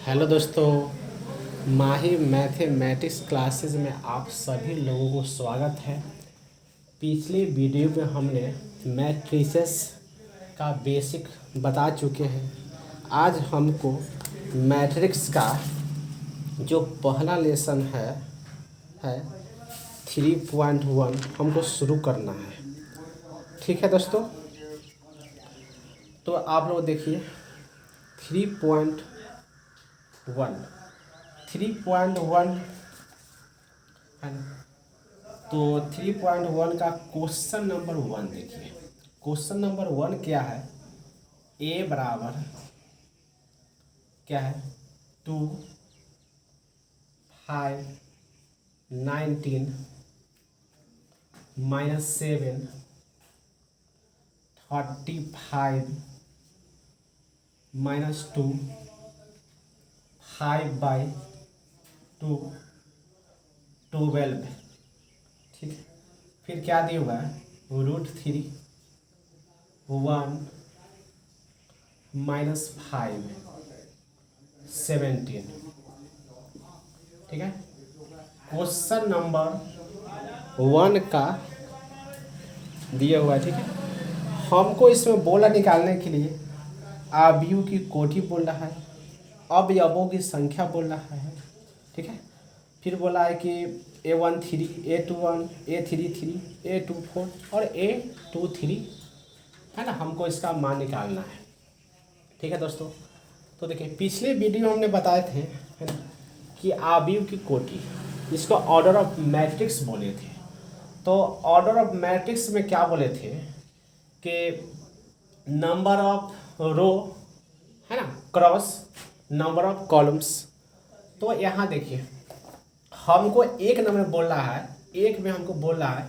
Hello दोस्तों, माही mathematics classes में आप सभी लोगों को स्वागत है। पिछले वीडियो में हमने मैट्रिसेस का बेसिक बता चुके हैं। आज हमको मैट्रिक्स का जो पहला लेसन है 3.1 हमको शुरू करना है। ठीक है दोस्तों, तो आप लोग देखिए 3.1 है ना। तो 3.1 का क्वेश्चन नंबर 1 देखिए। क्वेश्चन नंबर 1 क्या है? ए बराबर क्या है 2, 5, 19 -7 35 -2 5/2 12। ठीक है, फिर क्या दिया हुआ है √3 1 -5 17। ठीक है, क्वेश्चन नंबर 1 का दिया हुआ है। ठीक है, हमको इसमें बोला निकालने के लिए अवयव की कोटि बोल रहा है, अवयवों की संख्या बोल रहा है। ठीक है, फिर बोला है कि A13 A21 A33 A24 और A23 है ना। हमको इसका मान निकालना है। ठीक है दोस्तों, तो देखिए पिछले वीडियो हमने बताए थे है ना कि अवयव की कोटि, इसको ऑर्डर ऑफ मैट्रिक्स बोले थे। तो ऑर्डर ऑफ मैट्रिक्स में क्या बोले थे कि नंबर ऑफ रो है ना क्रॉस नंबर ऑफ कॉलम्स। तो यहाँ देखिए हमको एक नंबर में बोल रहा है, एक में हमको बोल रहा है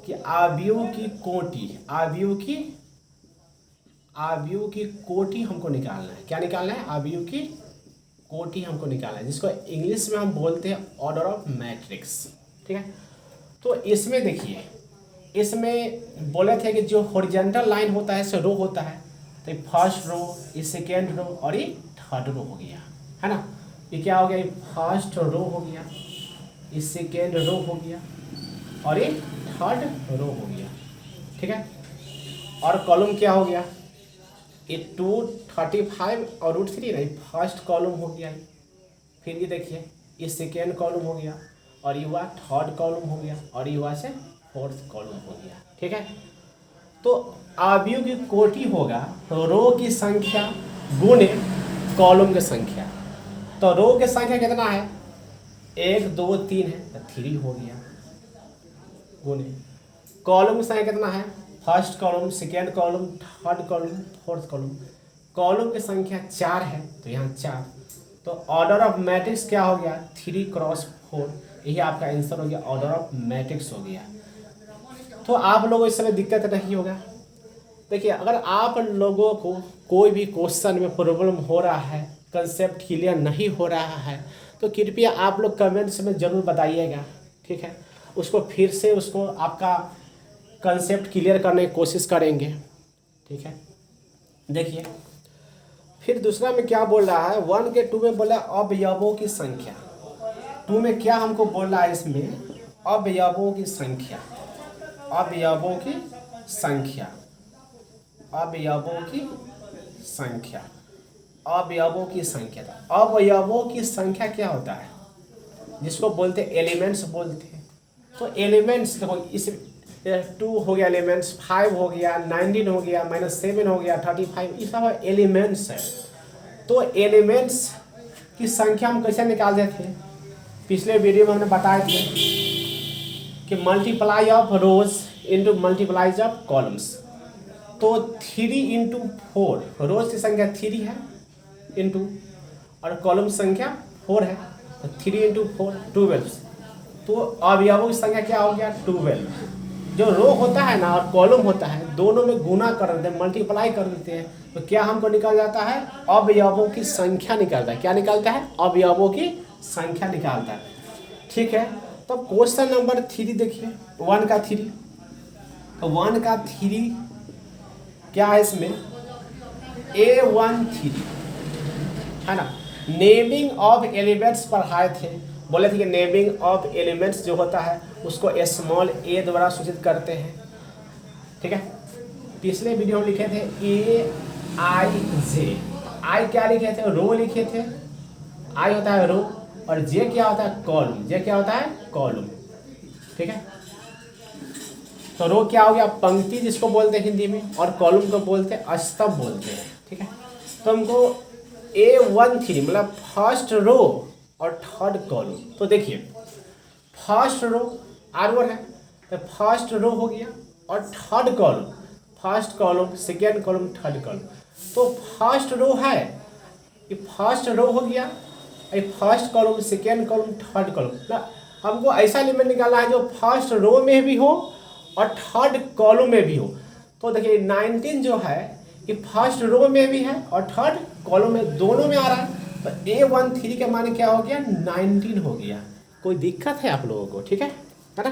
कि अवयव की कोटि हमको निकालना है। क्या निकालना है? अवयव की कोटि हमको निकालना है, जिसको इंग्लिश में हम बोलते हैं ऑर्डर ऑफ मैट्रिक्स। ठीक है, तो इसमें देखिए, इसमें बोले थे कि जो हॉरिजॉन्टल लाइन होता है से रो होता है। तो फर्स्ट रो, ये सेकेंड रो और ये थर्ड रो हो गया है ना। ये क्या हो गया? ये फर्स्ट रो हो गया, ये सेकेंड रो हो गया और ये थर्ड रो हो गया। ठीक है, और कॉलम क्या हो गया? ये 2 35 और √3 नहीं, फर्स्ट कॉलम हो गया। फिर ये देखिए ये सेकेंड कॉलम हो गया और ये हुआ थर्ड कॉलम हो गया और ये हुआ से फोर्थ कॉलम हो गया। ठीक है, तो अवयव की कोटि होगा रो की संख्या गुणे कॉलम की संख्या। तो रो की संख्या कितना है? 1 2 3 है तो 3 हो गया, गुणे कॉलम की संख्या कितना है? First column, second column, third column, fourth column. Column की संख्या 4 है तो यहाँ 4। तो ऑर्डर ऑफ मैट्रिक्स क्या हो गया? 3x4। यही आपका आंसर हो गया, ऑर्डर ऑफ मैट्रिक्स हो गया। तो आप लोगों को इस समय दिक्कत नहीं होगा। देखिए अगर आप लोगों को कोई भी क्वेश्चन में प्रॉब्लम हो रहा है, कंसेप्ट क्लियर नहीं हो रहा है, तो कृपया आप लोग कमेंट्स में ज़रूर बताइएगा। ठीक है, उसको फिर से उसको आपका कंसेप्ट क्लियर करने की कोशिश करेंगे। ठीक है, देखिए फिर दूसरा में क्या बोल रहा है 1 के 2 में बोला अवयवों की संख्या। 2 में क्या हमको बोल रहा है? इसमें अवयवों की संख्या, अवयवों की संख्या, अवयवों की संख्या, अवयवों की संख्या। अवयवों की संख्या क्या होता है? जिसको बोलते हैं एलिमेंट्स बोलते हैं। तो एलिमेंट्स देखो, इस 2 हो गया एलिमेंट्स, 5 हो गया, 19 हो गया, -7 हो गया, 35, ये सब एलिमेंट्स है। तो एलिमेंट्स की संख्या हम कैसे निकालते थे? पिछले वीडियो में हमने बताए थे कि multiply of rose into multiplies of columns. तो 3 × 4, रोज की संख्या 3 है इंटू और कॉलम संख्या 4 है, तो 3 × 4 12। तो अवयवों की संख्या क्या हो गया? 12। जो रो होता है ना और कॉलम होता है, दोनों में गुना कर देते हैं, मल्टीप्लाई कर देते हैं, तो क्या हमको निकल जाता है? अवयवों की संख्या निकलता है। क्या निकलता है? अवयवों की संख्या निकालता है। ठीक है, तो क्वेश्चन नंबर 3 देखिए, 1 का 3। तो 1 का 3 क्या है? इसमें A13 है ना। नेमिंग ऑफ एलिमेंट्स पढ़ाए थे, बोले थे कि नेमिंग ऑफ एलिमेंट्स जो होता है उसको स्मॉल ए द्वारा सूचित करते हैं, ठीक है। पिछले वीडियो में लिखे थे AIJ, आई क्या लिखे थे, रो लिखे थे, आई होता है रो और जे क्या होता है कॉलम, जे क्या होता है कॉलम, ठीक है। तो रो क्या हो गया पंक्ति जिसको बोलते हैं हिंदी में, और कॉलम को बोलते हैं स्तंभ बोलते हैं, ठीक है। तो हमको A13 मतलब फर्स्ट रो और थर्ड कॉलम, तो देखिए फर्स्ट रो R1 है तो फर्स्ट रो हो गया, और third column, first column second column third column, तो फर्स्ट रो है, ये फर्स्ट रो हो गया, ये first column second column third column ना। हमको ऐसा एलिमेंट निकालना है जो फर्स्ट रो में भी हो और थर्ड कॉलम में भी हो। तो देखिए 19 जो है ये फर्स्ट रो में भी है और थर्ड कॉलम में, दोनों में आ रहा है। तो A13 के माने क्या हो गया 19 हो गया। कोई दिक्कत है आप लोगों को, ठीक है ना।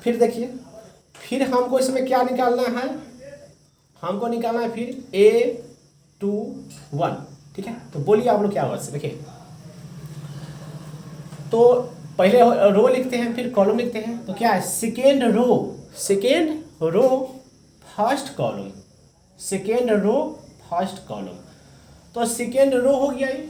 फिर देखिए फिर हमको इसमें क्या निकालना है, हमको निकालना है फिर A21, ठीक है। तो बोलिए आप लोग क्या होगा, देखिए तो पहले रो लिखते हैं फिर कॉलम लिखते हैं, तो क्या है second row first column, second row first column, तो सेकेंड रो हो गया ये।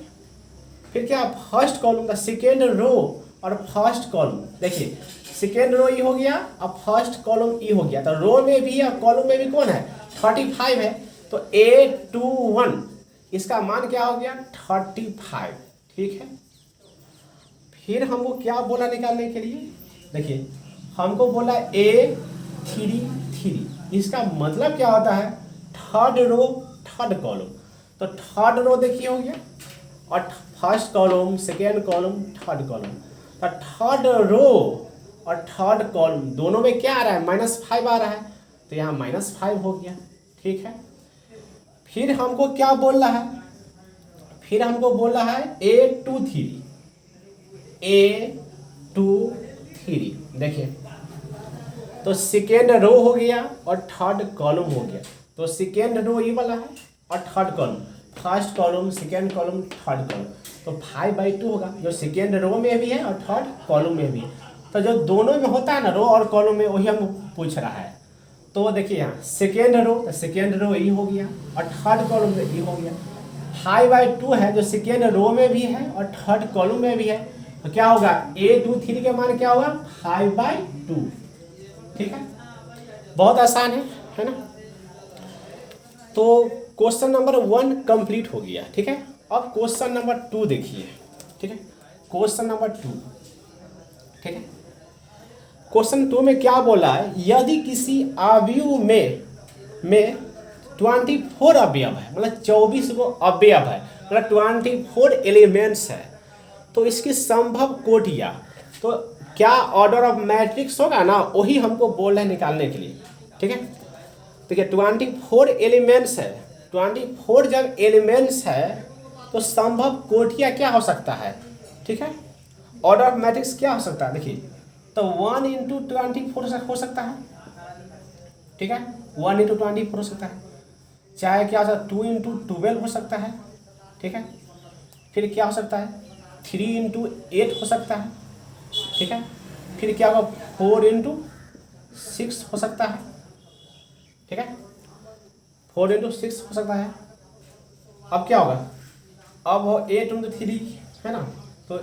फिर क्या फर्स्ट कॉलम का सेकेंड रो और फर्स्ट कॉलम, देखिए सेकेंड रो ई हो गया और फर्स्ट कॉलम ई हो गया, तो रो में भी और कॉलम में भी कौन है 35 है, तो A21 इसका मान क्या हो गया 35, ठीक है। फिर हमको क्या बोला निकालने के लिए, देखिए हमको बोला A33, इसका मतलब क्या होता है थर्ड रो थर्ड कॉलम, तो थर्ड रो देखिए हो गया और first column second column third column, तो थर्ड रो और थर्ड कॉलम दोनों में क्या आ रहा है -5 आ रहा है, तो यहाँ -5 हो गया, ठीक है। फिर हमको क्या बोल रहा है, फिर हमको बोल रहा है A23, देखिए तो सेकेंड रो हो गया और थर्ड कॉलम हो गया, तो सेकेंड रो ये वाला है और third column, first column second column third column, तो 5/2 होगा, जो सेकेंड रो में भी है और थर्ड कॉलम में भी है। तो जो दोनों में होता है ना रो और कॉलम में, वही हम पूछ रहा है। तो देखिए यहाँ सेकेंड रो, तो सेकेंड रो ये हो गया और थर्ड कॉलम में ये हो गया, 5/2 है जो सेकेंड रो में भी है और थर्ड कॉलम में भी है, तो क्या होगा A23 के मान क्या होगा 5/2, ठीक है। बहुत आसान है ना। तो क्वेश्चन नंबर 1 कंप्लीट हो गया, ठीक है। अब क्वेश्चन नंबर 2 देखिए, ठीक है। क्वेश्चन नंबर 2, ठीक है। क्वेश्चन 2 में क्या बोला है, यदि किसी अवयव में 24 अवयव है, मतलब 24 गो अवयव है, मतलब 24 एलिमेंट्स है, तो इसकी संभव कोटियाँ, तो क्या ऑर्डर ऑफ मैट्रिक्स होगा ना, वही हमको बोल रहे हैं निकालने के लिए, ठीक है। देखिए 24 एलिमेंट्स है, 24 जब एलिमेंट्स है तो संभव कोटियाँ क्या हो सकता है, ठीक है। ऑर्डर ऑफ मैट्रिक्स क्या हो सकता है, देखिए तो 1 × 24 हो सकता है, ठीक है, 1 × 24 हो सकता है, चाहे क्या हो सकता है 2 × 12 हो सकता है, ठीक है। फिर क्या हो सकता है 3 × 8 हो सकता है, ठीक है। फिर क्या होगा 4 × 6 हो सकता है, ठीक है, 4 × 6 हो सकता है। अब क्या होगा, अब 8 × 3 है ना, तो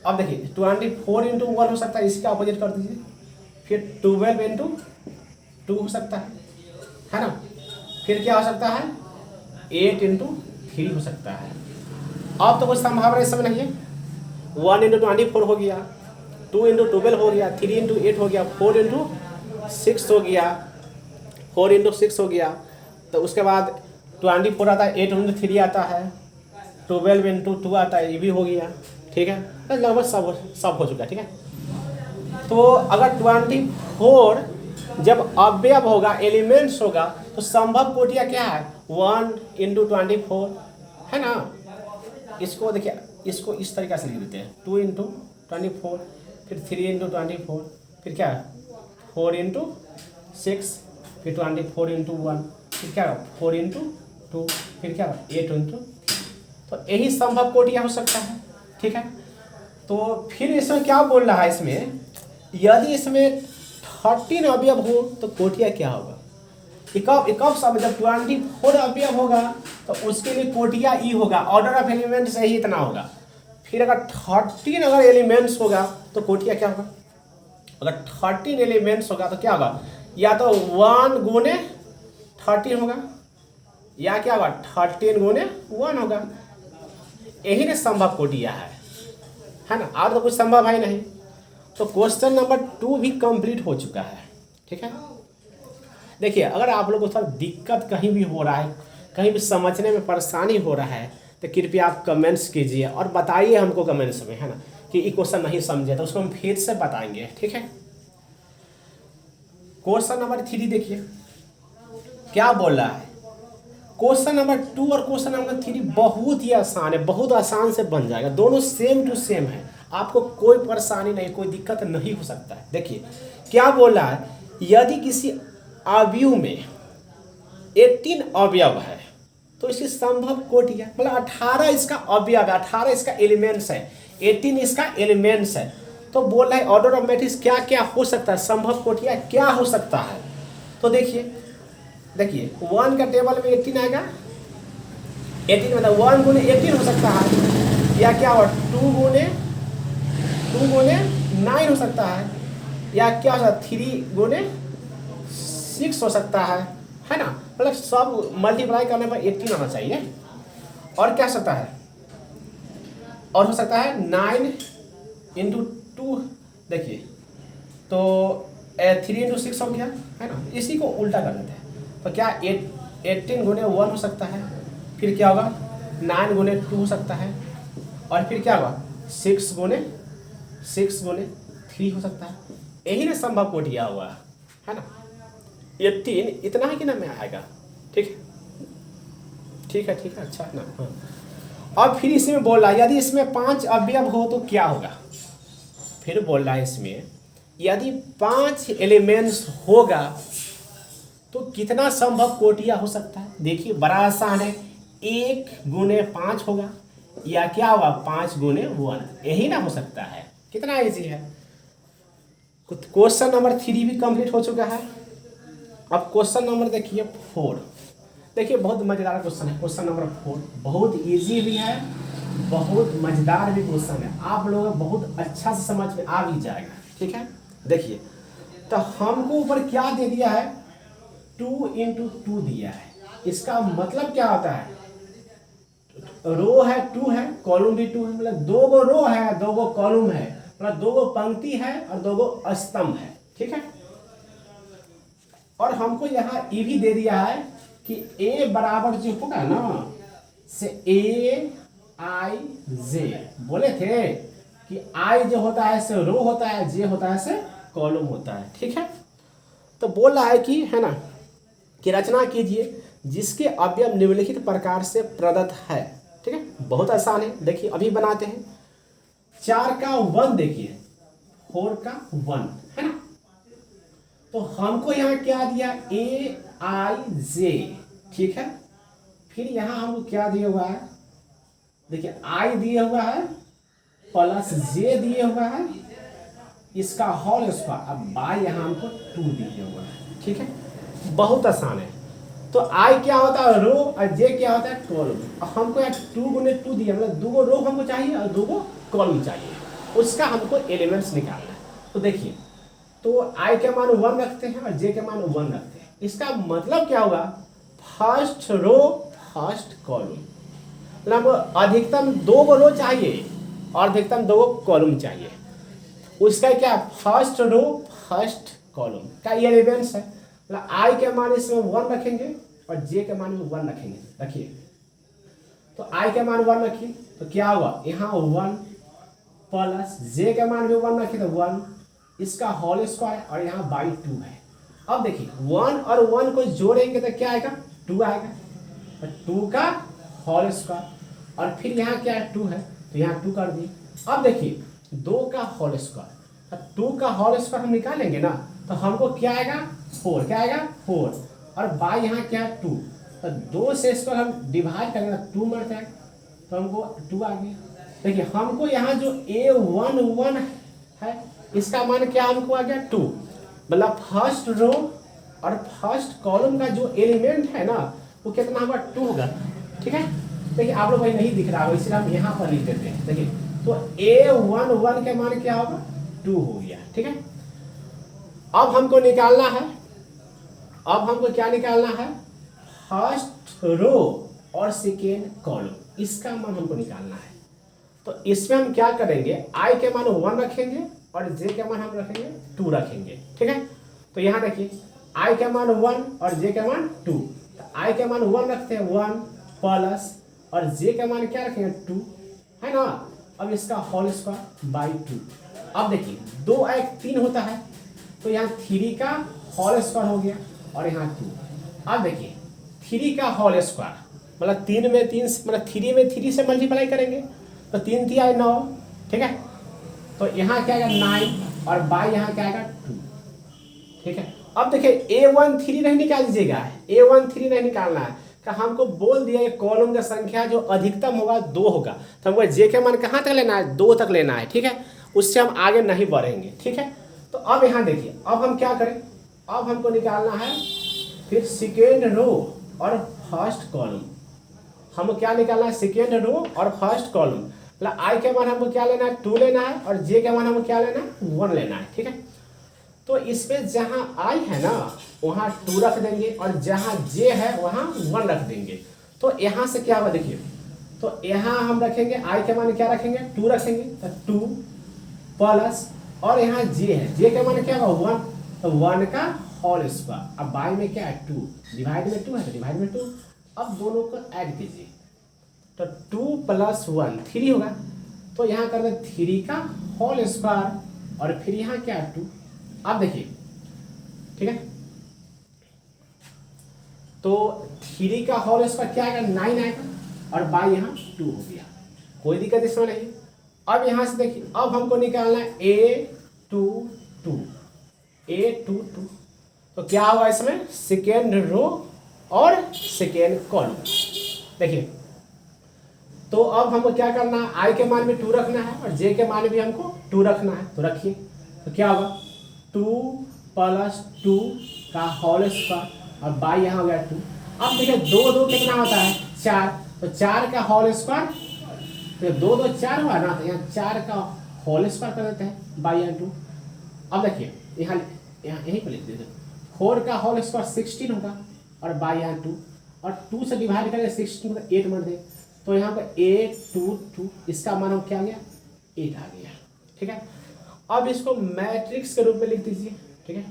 अब देखिए 24 × 1 हो सकता है, इसका अपोजिट कर दीजिए, फिर 12 × 2 हो सकता है ना, फिर क्या हो सकता है 8 × 3 हो सकता है। अब तो कुछ संभावना इस समय नहीं है, 1 × 24 हो गया, 2 × 12 हो गया, 3 × 8 हो गया, 4 × 6 हो गया, 4 × 6 हो गया, तो उसके बाद 24 आता है, 8 × 3 आता है, 12 × 2 आता है, ये भी हो गया, ठीक है। तो लगभग सब हो चुका है, ठीक है। तो अगर 24 जब अवयव होगा एलिमेंट्स होगा तो संभव कोटियाँ क्या है 1 × 24 है ना। इसको देखिए, इसको इस तरीके से लिख देते हैं 2 × 24, फिर 3 × 24, फिर क्या 4 × 6, फिर 24 × 1, फिर क्या 4 × 2, फिर क्या 8 × 3। तो यही संभव कोटियाँ हो सकता है। ठीक है, तो फिर इसमें क्या बोल रहा है, इसमें यदि इसमें 13 अवयव हो तो कोटियाँ क्या होगा, इकब सब जब 24 अवयव होगा तो उसके लिए कोटियाँ ई होगा, ऑर्डर ऑफ एलिमेंट्स ही इतना होगा। फिर अगर 13 अगर एलिमेंट्स होगा तो कोटियाँ क्या होगा, अगर 13 एलिमेंट्स होगा तो क्या होगा, या तो 1 गुने 13 होगा या क्या होगा 13 गुने 1 होगा। यही ना संभव कोटियाँ है ना, और तो कुछ संभव है नहीं। तो क्वेश्चन नंबर 2 भी कंप्लीट हो चुका है। ठीक है, देखिए अगर आप लोग को थोड़ा दिक्कत कहीं भी हो रहा है, कहीं भी समझने में परेशानी हो रहा है तो कृपया आप कमेंट्स कीजिए और बताइए हमको कमेंट्स में, है ना, कि ये क्वेश्चन नहीं समझे तो उसको हम फिर से बताएंगे। ठीक है, क्वेश्चन नंबर 3 देखिए क्या बोल रहा है। क्वेश्चन नंबर 2 और क्वेश्चन नंबर 3 बहुत ही आसान है, बहुत आसान से बन जाएगा, दोनों सेम टू सेम है, आपको कोई परेशानी नहीं, कोई दिक्कत नहीं हो सकता है। देखिए क्या बोल रहा है, यदि किसी अवयव में 18 अवयव है तो इसकी संभव कोटियाँ, मतलब 18 इसका अवयव है, 18 इसका एलिमेंट्स है, 18 इसका एलिमेंट्स है। तो बोल रहा है ऑर्डर ऑफ मैट्रिक्स क्या क्या हो सकता है, संभव कोटियाँ क्या हो सकता है। तो देखिए 1 का टेबल में 18 आएगा, 18 मतलब 1 गुने 18 हो सकता है, या क्या हो 2 गुने 9 हो सकता है, या क्या हो सकता है 3 गुने 6 हो सकता है ना, मतलब सब मल्टीप्लाई करने पर 18 आना चाहिए। और क्या सकता है, और हो सकता है 9 इंटू 2, देखिए तो 3 इंटू 6 हो गया, है ना, इसी को उल्टा कर देते हैं। तो क्या 18 गुने 1 हो सकता है, फिर क्या होगा 9 गुने 2 हो सकता है, और फिर क्या होगा 6 गुने 3 हो सकता है। यही ना संभव कोटियाँ हुआ है ना, 18 इतना ही कि ना में आएगा। ठीक है, अच्छा है ना। हाँ, अब फिर इसमें बोल रहा है यदि इसमें 5 अवयव हो तो क्या होगा। फिर बोल रहा है इसमें यदि 5 एलिमेंट्स होगा तो कितना संभव कोटियाँ हो सकता है। देखिए बड़ा आसान है, 1 गुने 5 होगा, या क्या होगा 5 गुने 1, यही ना हो सकता है। कितना इजी है। क्वेश्चन नंबर 3 भी कंप्लीट हो चुका है। अब क्वेश्चन नंबर देखिए 4, देखिए बहुत मज़ेदार क्वेश्चन है। क्वेश्चन नंबर 4 बहुत इजी भी है, बहुत मज़ेदार भी क्वेश्चन है, आप लोग बहुत अच्छा से समझ में आ भी जाएगा। ठीक है, देखिए तो हमको ऊपर क्या दे दिया है, 2 इंटू 2 दिया है। इसका मतलब क्या होता है, रो है 2 है, कॉलम भी 2 है, मतलब 2 गो रो है 2 गो कॉलम है, मतलब 2 गो पंक्ति है और 2 गो स्तंभ है। ठीक है, और हमको यहाँ ये भी दे दिया है कि ए बराबर जो होगा ना से AIJ, बोले थे कि आई जो होता है से रो होता है, जे होता है से कॉलम होता है। ठीक है, तो बोल रहा है कि है ना कि रचना कीजिए जिसके अवयव निम्नलिखित प्रकार से प्रदत्त है। ठीक है, बहुत आसान है, देखिए अभी बनाते हैं। 4 का 1 देखिए, 4 का 1 है ना, तो हमको यहाँ क्या दिया AIJ। ठीक है, फिर यहाँ हमको क्या दिया हुआ है, देखिए आई दिया हुआ है प्लस जे दिया हुआ है, इसका होल स्क्वायर, अब बाई यहाँ हमको 2 दिया हुआ है। ठीक है, बहुत आसान है। तो आई क्या होता है रो और जे क्या होता है कॉलम। हमको यहाँ 2 गुने 2 दिया, मतलब 2 गो रो हमको चाहिए और 2 गो कॉलम चाहिए, उसका हमको एलिमेंट्स निकालना है। तो देखिए तो आई के मान 1 रखते हैं और जे के मान 1 रखते हैं। इसका मतलब क्या होगा, फर्स्ट रो फर्स्ट कॉलम, मतलब अधिकतम 2 गो रो चाहिए और अधिकतम 2 गो कॉलम चाहिए। उसका क्या फर्स्ट रो फर्स्ट कॉलम का ये एलिमेंट्स है, मतलब आई के मान इसमें 1 रखेंगे और जे के मान में 1 रखेंगे। रखिए तो आई के मान 1 रखिए तो क्या हुआ यहाँ 1 प्लस जे के मान भी 1 रखिए तो 1, इसका होल स्क्वायर और यहाँ बाई 2 है। अब देखिए 1 और 1 को जोड़ेंगे तो क्या आएगा 2 आएगा, तो 2 का होल स्क्वायर और फिर यहाँ क्या है 2 है तो यहाँ 2 कर दिए। अब देखिए 2 का होल स्क्वायर, तो 2 का होल स्क्वायर हम निकालेंगे ना तो हमको क्या आएगा 4, क्या आएगा 4, और बाई यहाँ क्या है 2, तो 2 से इसको हम डिवाइड करेंगे तो 2 मर जाएगा, तो हमको 2 आ गया। देखिए हमको यहाँ जो A11 है इसका मान क्या हमको आ गया 2, मतलब फर्स्ट रो और फर्स्ट कॉलम का जो एलिमेंट है ना वो कितना होगा 2 होगा। ठीक है, देखिए आप लोग भाई नहीं दिख रहा हो इसलिए हम यहाँ पर लिख देते हैं। देखिए तो A11 का मान क्या होगा 2 हो गया। ठीक है, अब हमको निकालना है, अब हमको क्या निकालना है, फर्स्ट रो और सेकेंड कॉलम, इसका मान हमको निकालना है। तो इसमें हम क्या करेंगे, आई के मान 1 रखेंगे और जे के मान हम रखेंगे 2 रखेंगे। ठीक है, तो यहाँ देखिए आई के मान 1 और जे के मान 2, तो आई के मान 1 रखते हैं 1 प्लस और जे के मान क्या रखेंगे 2, है ना। अब इसका होल स्क्वायर बाई 2। अब देखिए 2 1 3 होता है तो यहाँ 3 का होल स्क्वायर हो गया और यहाँ 2। अब देखिए 3 का होल स्क्वायर मतलब 3 में 3 मतलब 3 में 3 से मल्टीप्लाई करेंगे तो 3 3 आए 9। ठीक है, तो यहाँ क्या आएगा 9 और बाई यहाँ क्या आएगा 2। ठीक है, अब देखिए A13 नहीं निकाल दीजिएगा, A13 नहीं निकालना है का हमको बोल दिया कॉलम का संख्या जो अधिकतम होगा 2 होगा, तो हमको जे के मान कहाँ तक लेना है 2 तक लेना है। ठीक है, उससे हम आगे नहीं बढ़ेंगे। ठीक है, तो अब यहाँ देखिए अब हम क्या करें, अब हमको निकालना है फिर सेकेंड रो और फर्स्ट कॉलम। हमको क्या निकालना है, सेकेंड रो और फर्स्ट कॉलम, मतलब आई के मान हमको क्या लेना है 2 लेना है और जे के मान हमको क्या लेना है 1 लेना है। ठीक है, तो इसमें जहाँ आई है ना वहाँ 2 रख देंगे और जहाँ जे है वहाँ 1 रख देंगे। तो यहाँ से क्या होगा देखिए, तो यहाँ हम रखेंगे आई के मान क्या रखेंगे 2 रखेंगे, तो 2 प्लस और यहाँ जे है, जे के मान क्या होगा 1, तो 1 का होल स्क्वायर। अब बाई में क्या है 2, डिवाइड में 2 है तो डिवाइड में 2। अब दोनों को ऐड कीजिए तो 2 + 1 3 होगा, तो यहाँ कर दें 3 का होल स्क्वायर और फिर यहाँ क्या है 2। अब देखिए ठीक है, तो 3 का होल स्क्वायर क्या आएगा 9 आएगा और बाई यहाँ 2 हो गया, कोई दिक्कत इसमें नहीं। अब यहाँ से देखिए अब हमको निकालना है A22, A22, तो क्या होगा इसमें सेकेंड रो और सेकेंड कॉलम। देखिए तो अब हमको क्या करना है, आई के मान में 2 रखना है और जे के मान भी हमको 2 रखना है, तो रखिए तो क्या होगा 2 + 2 का होल स्क्वायर और बाई यहाँ हो गया 2। अब देखिए 2 2 कितना होता है 4, तो 4 का होल स्क्वायर, तो 2 2 4 हुआ ना, तो यहाँ 4 का होल स्क्वायर कर देते हैं बाई यहाँ 2। अब देखिए यहाँ यहीं पर लिख देते 4 का होल स्क्वायर 16 होगा और बाई यहाँ 2 और 2 से डिवाइड करेंगे 16 को 8 मर दे, तो यहाँ पर A22 इसका मान क्या आ गया 8 आ गया। ठीक है, अब इसको मैट्रिक्स के रूप में लिख दीजिए। ठीक है,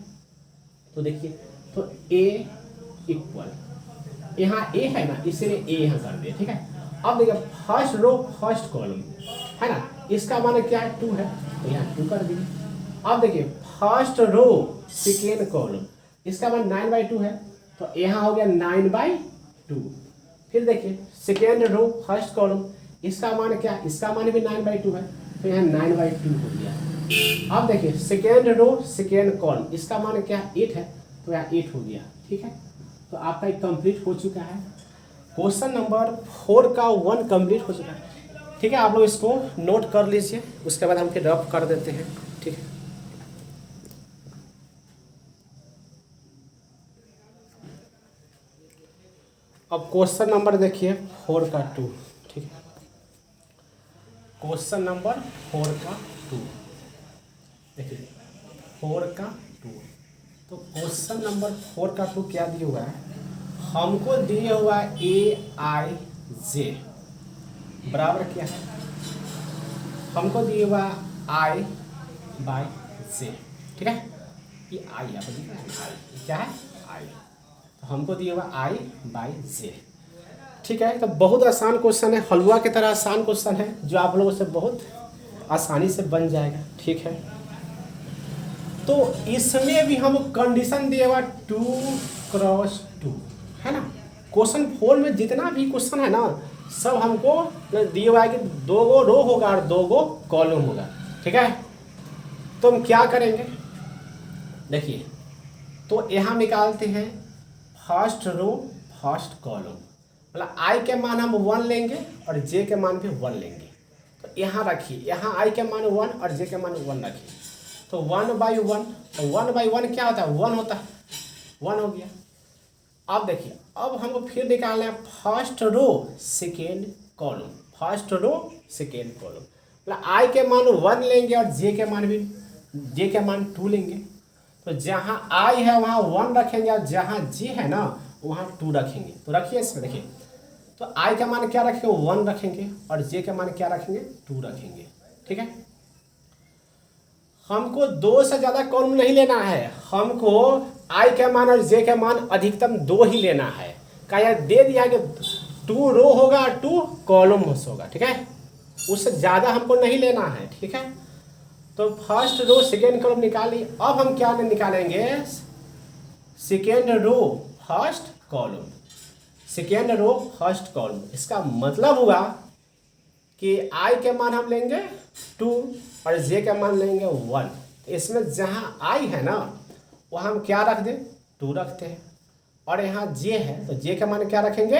तो देखिए तो A इक्वल यहाँ A है ना इसलिए A यहाँ कर दिए। ठीक है, अब देखिए फर्स्ट रो फर्स्ट कॉलम है ना, इसका मान क्या है 2 है तो यहाँ 2 कर दिए। अब देखिए फर्स्ट रो सेकेंड कॉलम, इसका मान 9/2 है तो यहाँ हो गया 9/2। फिर देखिए सेकेंड रो फर्स्ट कॉलम, इसका मान क्या, इसका मान भी 9/2 है तो यहाँ 9/2 हो गया। अब देखिए सेकेंड रो सेकेंड कॉलम, इसका मान क्या 8 है तो यहाँ 8 हो गया। ठीक है, तो आपका एक कंप्लीट हो चुका है, क्वेश्चन नंबर 4 का 1 कंप्लीट हो चुका है। ठीक है, आप लोग इसको नोट कर लीजिए, उसके बाद हम फिर रफ कर देते हैं। ठीक है, अब क्वेश्चन नंबर देखिए 4 का 2। ठीक है, क्वेश्चन नंबर 4 का 2 देखिए 4 का 2, तो क्वेश्चन नंबर 4 का 2 क्या दिया हुआ है, हमको दिया हुआ AIJ बराबर क्या है, हमको दिया हुआ I/J। ठीक है, ये I यहाँ पर दिख रहा है, I क्या है I, तो हमको दिया हुआ I/J। ठीक है, तो बहुत आसान क्वेश्चन है, हलवा की तरह आसान क्वेश्चन है जो आप लोगों से बहुत आसानी से बन जाएगा। ठीक है, तो इसमें भी हम कंडीशन दिया हुआ 2x2 है ना। क्वेश्चन 4 में जितना भी क्वेश्चन है ना सब हमको दिया हुआ है कि 2 गो रो होगा और 2 गो कॉलम होगा। ठीक है, तो हम क्या करेंगे देखिए, तो यहाँ निकालते हैं फर्स्ट रो फर्स्ट कॉलम, मतलब आई के मान हम 1 लेंगे और जे के मान भी 1 लेंगे। तो यहाँ रखिए, यहाँ आई के मान 1 और जे के मान 1 रखिए। तो 1/1, तो 1/1 क्या होता है? 1 होता है, 1 हो गया। अब देखिए, अब हमको फिर निकालना है first row second column, first row second column. मतलब आई के मान 1 लेंगे और जे के मान 2 लेंगे। तो जहाँ आई है वहाँ 1 रखेंगे और जहाँ जे है ना वहाँ 2 रखेंगे। तो रखिए इसमें, देखिए, तो आई का मान क्या रखेंगे? 1 रखेंगे और जे का मान क्या रखेंगे? 2 रखेंगे। ठीक है, हमको 2 से ज़्यादा कॉलम नहीं लेना है, हमको आई का मान और जे का मान अधिकतम 2 ही लेना है। क्या यार दे दिया कि 2 रो होगा 2 कॉलम होगा। ठीक है, उससे ज़्यादा हमको नहीं लेना है। ठीक है, तो फर्स्ट रो सेकेंड कॉलम निकाली। अब हम क्या निकालेंगे? Second row first column, second row first column. इसका मतलब हुआ कि आई के मान हम लेंगे 2 और जे का मान लेंगे 1। इसमें जहाँ आई है ना वहाँ हम क्या रख दें? 2 रखते हैं। और यहाँ जे है तो जे का मान क्या रखेंगे?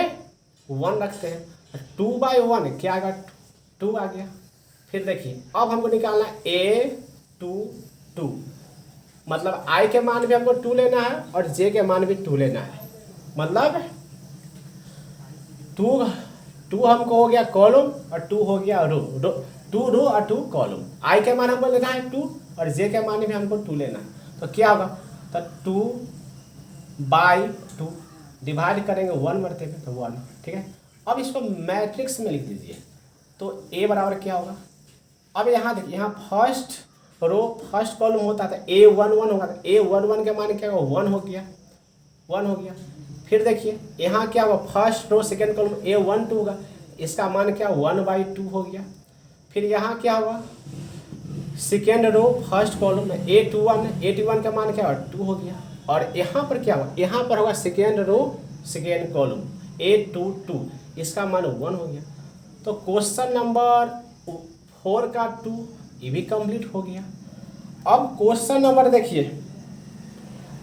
1 रखते हैं। 2/1 क्या आएगा? 2 आ गया। फिर देखिए, अब हमको निकालना है A2 मतलब आई के मान भी हमको 2 लेना है और जे के मान भी 2 लेना है। मतलब 2 हमको हो गया कॉलम और 2 हो गया रो। 2 रो और 2 कॉलम। आई के मान हमको लेना है 2 और जे के मान भी हमको 2 लेना है। तो क्या होगा? तो 2/2 डिवाइड करेंगे 1 मरते पे तो 1। ठीक है, अब इसको मैट्रिक्स में लिख दीजिए। तो ए बराबर क्या होगा? अब यहाँ देखिए, यहाँ फर्स्ट रो फर्स्ट कॉलम होता था A11 होगा, तो A11 के मान क्या होगा? 1 हो गया, 1 हो गया। फिर देखिए यहाँ क्या होगा? First row second column A12 होगा, इसका मान क्या? 1/2 हो गया। फिर यहाँ क्या होगा? सेकेंड रो फर्स्ट कॉलम में A21 का मान क्या होगा? 2 हो गया। और यहाँ पर क्या होगा? यहाँ पर होगा second row second column A22, इसका मान 1 हो गया। तो क्वेश्चन नंबर 4 का 2 ये भी कंप्लीट हो गया। अब क्वेश्चन नंबर देखिए,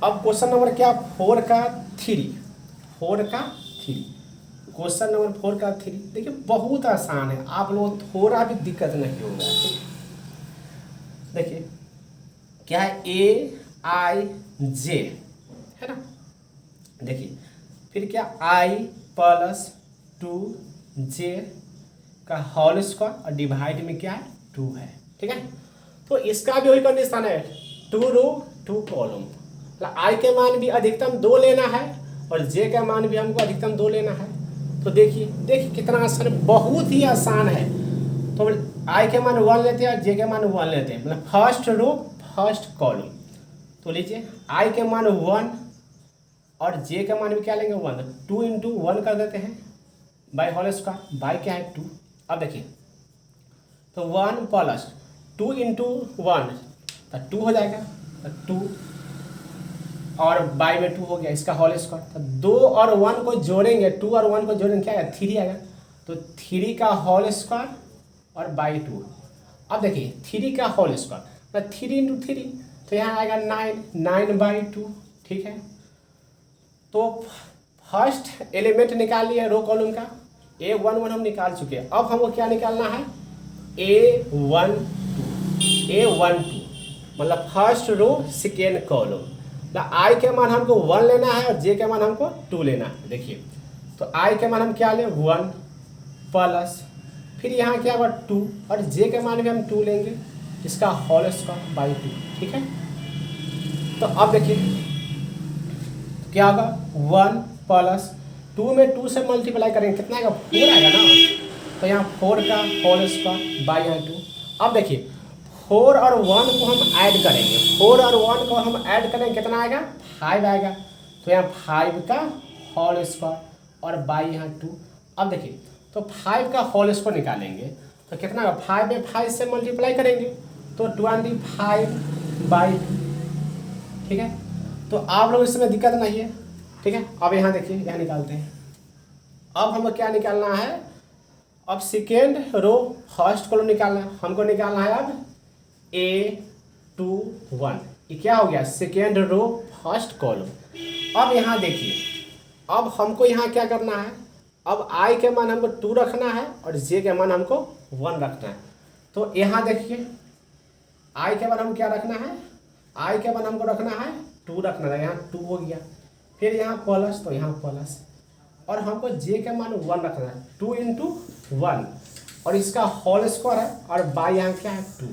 अब क्वेश्चन नंबर क्या? 4 का 3, 4 का 3, क्वेश्चन नंबर 4 का 3। देखिए बहुत आसान है, आप लोग थोड़ा भी दिक्कत नहीं होगा। देखिए क्या है? AIJ है ना। देखिए फिर क्या? I+2J का होल स्क्वायर और डिवाइड में क्या है? 2 है। ठीक है, तो इसका भी वही कंडीशन है, 2 रो 2 कॉलम। मतलब आई के मान भी अधिकतम 2 लेना है और जे का मान भी हमको अधिकतम 2 लेना है। तो देखिए कितना आसान है, बहुत ही आसान है। तो आई के मान 1 लेते हैं और जे के मान 1 लेते हैं, मतलब फर्स्ट रो फर्स्ट कॉलम। तो लीजिए आई के मान 1 और जे का मान भी क्या लेंगे? 1। 2 × 1 कर देते हैं बाई होल स्क्वायर, बाई क्या है? 2। अब देखिए तो 1 + 2 × 1 तो 2 हो जाएगा, तो 2 और बाई में 2 हो गया, इसका होल स्क्वायर। तो 2 और 1 को जोड़ेंगे, 2 और 1 को जोड़ेंगे क्या आएगा? 3 आएगा। तो 3 का होल स्क्वायर और बाई 2। अब देखिए 3 का होल स्क्वायर मतलब 3 × 3 तो यहाँ आएगा 9/2। ठीक है, तो फर्स्ट एलिमेंट निकाल लिया रो कॉलम का, A11 हम निकाल चुके हैं। अब हमको क्या निकालना है? A12 मतलब फर्स्ट रो सेकेंड कॉलम। मतलब आई के मान हमको 1 लेना है और जे के मान हमको 2 लेना है। देखिए तो आई के मान हम क्या लें? 1 प्लस फिर यहाँ क्या होगा? 2 और जे के मान भी हम 2 लेंगे, इसका होल स्क्वायर बाई 2। ठीक है, तो अब देखिए क्या होगा? 1 + 2 में 2 से मल्टीप्लाई करेंगे, कितना आएगा? 4 आएगा ना। तो यहाँ 4 का होल स्क्वायर बाई यहाँ 2। अब देखिए 4 और 1 को हम ऐड करेंगे, 4 और 1 को हम ऐड करेंगे, कितना आएगा? 5 आएगा। तो यहाँ 5 का होल स्क्वायर और बाई यहाँ 2। अब देखिए तो 5 का होल स्क्वायर निकालेंगे तो कितना होगा? 5 में 5 से मल्टीप्लाई करेंगे तो 25/2। ठीक है, तो आप लोग इसमें दिक्कत नहीं है। ठीक है, अब यहाँ देखिए, यहाँ निकालते हैं। अब हमको क्या निकालना है? अब सेकेंड रो फर्स्ट कॉलम निकालना है। हमको निकालना है अब A21, ये क्या हो गया? Second row first column. अब यहाँ देखिए, अब हमको यहाँ क्या करना है? अब आई के मान हमको 2 रखना है और जे के मान हमको 1 रखना है। तो यहाँ देखिए आई के मान हम क्या रखना है, आई के मान हमको रखना है 2 रखना है, यहाँ 2 हो गया। फिर यहाँ प्लस, तो यहाँ प्लस, और हमको जे के मान 1 रखना है, 2 × 1 और इसका होल स्क्वायर है, और बाई यहाँ क्या है 2।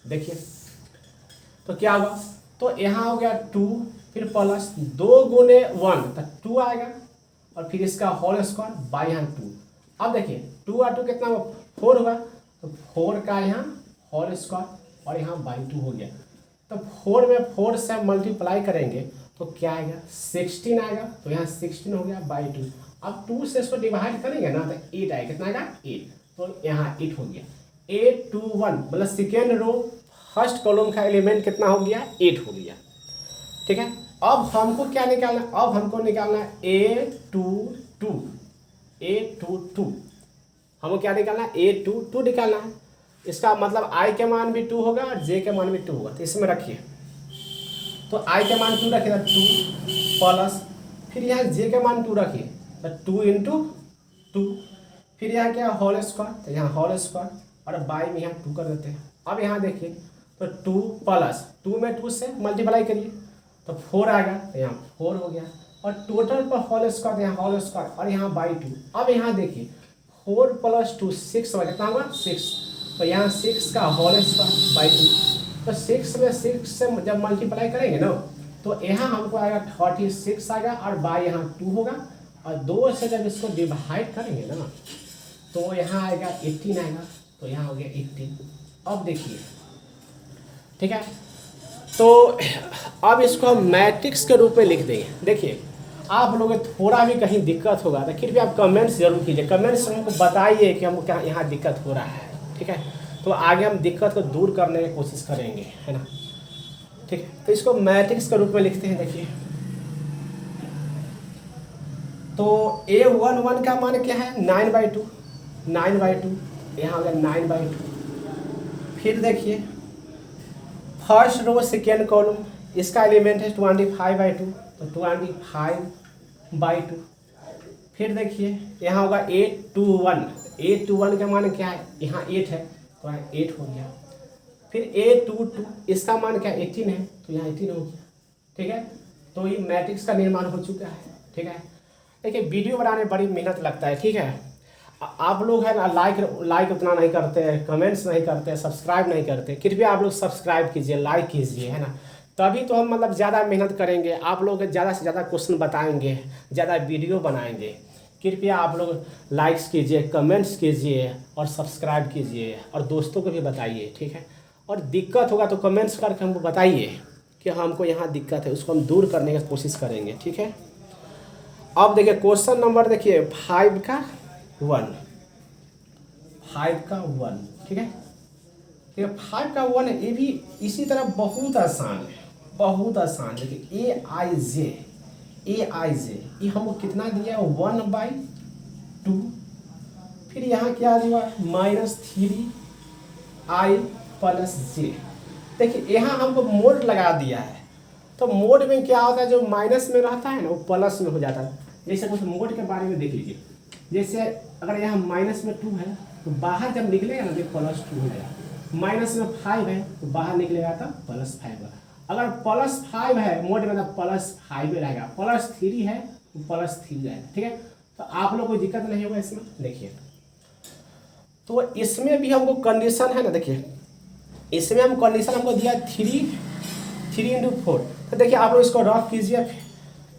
देखिए तो क्या होगा, तो यहाँ हो गया 2, फिर प्लस 2 × 1 तो 2 आएगा, और फिर इसका होल स्क्वायर बाई यहाँ 2। अब देखिए 2 और 2 कितना हुआ, 4 हुआ, तो 4 का यहाँ होल स्क्वायर और यहाँ बाई 2 हो गया। तो 4 में 4 से मल्टीप्लाई करेंगे तो क्या आएगा, 16 आएगा, तो यहाँ 16 हो गया बाई 2। अब 2 से इसको डिवाइड करेंगे ना तो 8 आएगा, कितना आएगा 8, तो यहाँ 8 हो गया। 8 2 1 मतलब सेकेंड रो फर्स्ट कॉलम का एलिमेंट कितना हो गया, 8 हो गया। ठीक है, अब हमको क्या निकालना है, अब हमको निकालना है A22, A22 हमको क्या निकालना है, A22 निकालना है। इसका मतलब I के मान भी 2 होगा और J के मान भी 2 होगा। तो इसमें रखिए, तो I के मान 2 रखिए, 2 प्लस, फिर यहाँ J के मान 2 रखिए, तो 2 × 2, फिर यहाँ क्या होल स्क्वायर, तो यहाँ होल स्क्वायर और बाई में यहाँ 2 कर देते हैं। अब यहाँ देखिए तो 2 प्लस 2 में 2 से मल्टीप्लाई करिए तो 4 आएगा, तो यहाँ 4 हो गया, और टोटल पर होल स्क्वायर, यहाँ होल स्क्वायर और यहाँ बाई 2। अब यहाँ देखिए 4 + 2 6 होगा, कितना होगा 6, तो यहाँ 6 का होल स्क्वायर बाई 2। तो 6 में 6 से जब मल्टीप्लाई करेंगे ना तो यहाँ हमको आएगा 36 आएगा, और बाई यहाँ 2 होगा, और 2 से जब इसको डिवाइड करेंगे ना तो यहाँ आएगा 18 आएगा, तो यहाँ हो गया 18। अब देखिए ठीक है, तो अब इसको हम मैट्रिक्स के रूप में लिख देंगे। देखिए आप लोगों को थोड़ा भी कहीं दिक्कत होगा तो फिर भी आप कमेंट्स जरूर कीजिए, कमेंट्स हमको बताइए कि हमको क्या यहाँ दिक्कत हो रहा है। ठीक है, तो आगे हम दिक्कत को दूर करने की कोशिश करेंगे, है ना। ठीक है, तो इसको मैट्रिक्स के रूप में लिखते हैं। देखिए तो A11 का मान क्या है, 9/2, 9/2, यहाँ हो गया 9/2। फिर देखिए फर्स्ट रो सेकेंड कॉलम, इसका एलिमेंट है 25/2, तो 25/2। फिर देखिए यहाँ होगा 821, 821 का मान क्या है, यहाँ 8 है, तो यहाँ 8 हो गया। फिर A22 इसका मान क्या 18 है, तो यहाँ 18 हो गया। ठीक है, तो ये मैट्रिक्स का निर्माण हो चुका है। ठीक है, देखिए वीडियो बनाने में बड़ी मेहनत लगता है। ठीक है, आप लोग है ना लाइक उतना नहीं करते, कमेंट्स नहीं करते, सब्सक्राइब नहीं करते। कृपया आप लोग सब्सक्राइब कीजिए, लाइक कीजिए, है ना, तभी तो हम मतलब ज़्यादा मेहनत करेंगे, आप लोग ज़्यादा से ज़्यादा क्वेश्चन बताएंगे, ज़्यादा वीडियो बनाएंगे। कृपया आप लोग लाइक्स कीजिए, कमेंट्स कीजिए और सब्सक्राइब कीजिए, और दोस्तों को भी बताइए। ठीक है, और दिक्कत होगा तो कमेंट्स करके हमको बताइए कि हमको यहाँ दिक्कत है, उसको हम दूर करने की कोशिश करेंगे। ठीक है, अब देखिए क्वेश्चन नंबर देखिए 5 का 1, 5 का 1। ठीक है, देखिए 5 का 1 है, ये भी इसी तरह बहुत आसान है, बहुत आसान। देखिए AIJ ये हमको कितना दिया है 1/2, फिर यहाँ क्या दिया -3I + J। देखिए यहाँ हमको मोड लगा दिया है, तो मोड में क्या होता है, जो माइनस में रहता है ना वो प्लस में हो जाता है। जैसे कुछ मोड के बारे में देख लीजिए, जैसे अगर यहाँ माइनस में 2 है तो बाहर जब निकलेगा ना तो +2 हो जाएगा, माइनस में 5 है तो बाहर निकलेगा तो +5 होगा। अगर +5 है मोड में तो +5 रहेगा, +3 है तो +3 रहेगा। ठीक है, तो आप लोग कोई दिक्कत नहीं होगा इसमें। देखिए तो इसमें भी हमको कंडीशन है ना, देखिए इसमें हम कंडीशन हमको दिया 3 × 4। तो देखिए आप लोग इसको रफ कीजिए,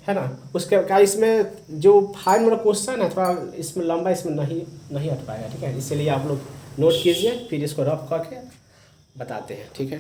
है ना, उसके क्या इसमें जो 5 नंबर क्वेश्चन है थोड़ा इसमें लंबा, इसमें नहीं हट पाएगा। ठीक है, इसलिए आप लोग नोट कीजिए, फिर इसको रफ करके बताते हैं। ठीक है।